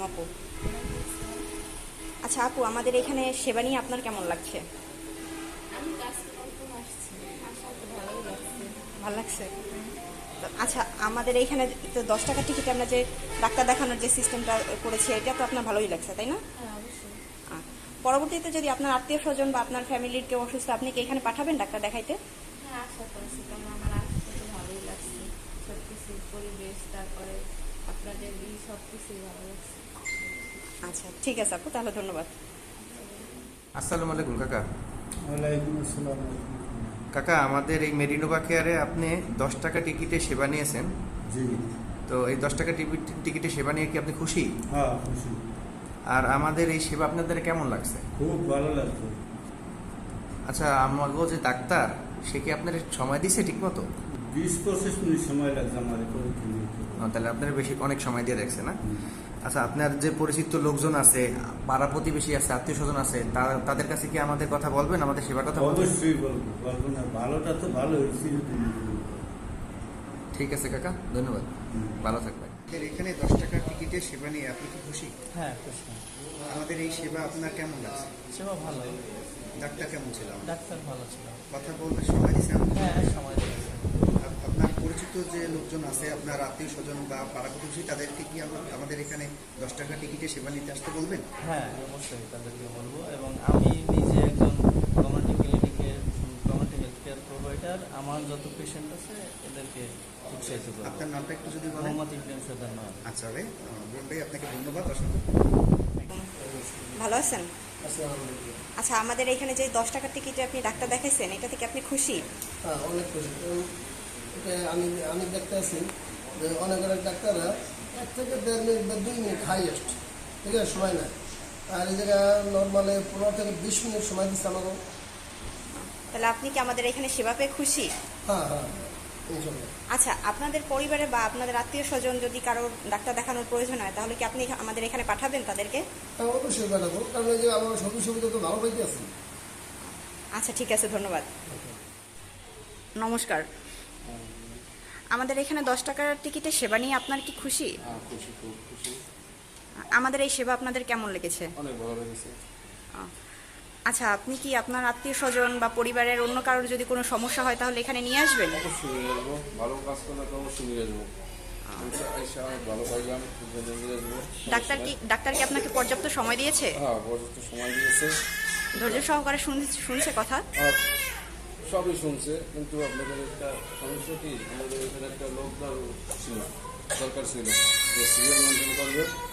আপু। আচ্ছা আপু, আমাদের এখানে সেবা নিয়ে আপনার কেমন লাগছে? আমি কাজ করতে আসছি, আসার তো ভালোই লাগছে। ভালো লাগছে? তো আচ্ছা, আমাদের এইখানে তো 10 টাকার টিকিটে আমরা যে ডাক্তার দেখানোর যে সিস্টেমটা করেছি, এটা তো আপনার ভালোই লাগছে, তাই না? হ্যাঁ, অবশ্যই। আহ, পরবর্তীতে যদি আপনার আত্মীয় স্বজন বা আপনার ফ্যামিলির কেউ অসুস্থ, আপনি কি এখানে পাঠাবেন ডাক্তার দেখাইতে? হ্যাঁ, আশা করছি, কারণ আমার আসতে তো ভালোই লাগছে। সব কিছু পরিবেশ, তারপরে আপনাদের সব কিছুই ভালো লাগছে। আচ্ছা ঠিক আছে আপু, তাহলে ধন্যবাদ। আসসালামু আলাইকুম কাকা। ওয়ালাইকুম আসসালাম। কাকা, আমাদের এই মেরিনোভা কেয়ারে আপনি 10 টাকা টিকিটে সেবা নিয়েছেন। জি। তো এই 10 টাকা টিকিটে সেবা নিয়ে কি আপনি খুশি? হ্যাঁ, খুশি। আর আমাদের এই সেবা আপনাদের কেমন লাগছে? খুব ভালো লাগছে। আচ্ছা, আমাগো যে ডাক্তার, সে কি আপনার সময় দিছে ঠিক মতো? 20-25 মিনিট সময় লাগছে আমার পরীক্ষা নিতে। তাহলে আপনার বেশি অনেক সময় দিয়ে দেখছে না? আচ্ছা, আপনার যে পরিচিত লোকজন আছে, পাড়া প্রতিবেশী আছে, আত্মীয় স্বজন আছে, তাদের কাছে কি আমাদের কথা বলবেন, আমাদের সেবার কথা বলবেন? অবশ্যই বলবো, বলবো না? ভালোটা তো ভালো হয়েছে। ঠিক আছে কাকা, ধন্যবাদ। ভালো থাকবেন। এখানে 10 টাকার টিকিটে সেবা নিয়ে আপনি কি খুশি? হ্যাঁ, খুশি। আমাদের এই সেবা আপনার কেমন লাগছে? সেবা ভালো, ডাক্তার কেমন ছিল? ডাক্তার ভালো ছিল। কথা বলতে সময় দিচ্ছেন? হ্যাঁ, সময় দিয়েছে। আপনার পরিচিত যে লোকজন আছে, আপনার আত্মীয় স্বজন বা পাড়া প্রতিবেশী, তাদেরকে কি আমাদের এখানে 10 টাকা টিকিটে সেবা নিতে আসতে বলবেন? হ্যাঁ, অবশ্যই তাদেরকে বলবো। এবং আমি নিজে একজন কমিউনিটি ক্লিনিকের কমিউনিটি হেলথ কেয়ার প্রোভাইডার। আমার যত পেশেন্ট আছে এদেরকে উৎসাহিত করবো। আপনার নামটা একটু যদি বলেন। মোহাম্মদ ইবনে সুদান নয়। আচ্ছা ভাই, বোন ভাই, আপনাকে ধন্যবাদ অসংখ্য। ভালো আছেন? আচ্ছা, আমাদের এখানে যে 10 টাকার টিকিটে আপনি ডাক্তার দেখাইছেন, এটা থেকে আপনি খুশি? হ্যাঁ, অনেক খুশি। এটা আমি দেখতে আছি যে অনেক অনেক ডাক্তাররা 1 থেকে 1.5 মিনিট বা 2 মিনিট হাইয়েস্ট, ঠিক আছে, সময় নেয়। আর এই জায়গায় নর্মালে 15 থেকে 20 মিনিট সময় দিচ্ছে আমাকে। তাহলে আপনি কি আমাদের এখানে সেবা পেয়ে খুশি? হ্যাঁ হ্যাঁ, ইনশাল্লাহ। আচ্ছা, আপনাদের পরিবারে বা আপনাদের আত্মীয় স্বজন যদি কারো ডাক্তার দেখানোর প্রয়োজন হয়, তাহলে কি আপনি আমাদের এখানে পাঠাবেন তাদেরকে? হ্যাঁ, অবশ্যই পাঠাবো, কারণ এই যে আমার সবই সুবিধা তো ভালো পাইতে আছি। আচ্ছা ঠিক আছে, ধন্যবাদ। নমস্কার। আমাদের এখানে 10 টাকার টিকিটে সেবা নিয়ে আপনার কি খুশি? খুশি, খুব খুশি। আমাদের এই সেবা আপনাদের কেমন লেগেছে? অনেক ভালো লেগেছে। আচ্ছা, আপনি কি আপনার আত্মীয় স্বজন বা পরিবারের অন্য কারোর যদি কোনো সমস্যা হয়, তাহলে এখানে নিয়ে আসবেন? অবশ্যই নিয়ে আসবো, ভালো কাজ করলে তো অবশ্যই নিয়ে আসবো। এসে অনেক ভালো পাইলাম, নিয়ে আসবো। ডাক্তার কি আপনাকে পর্যাপ্ত সময় দিয়েছে? হ্যাঁ, পর্যাপ্ত সময় দিয়েছে। ধৈর্য সহকারে শুনছে কথা? আর সবই শুনছে, কিন্তু আপনাদের একটা সমস্যা কি, আমাদের এখানে একটা লোক ছিল, দরকার ছিল, যে সিরিয়াল মেনটেন করবে।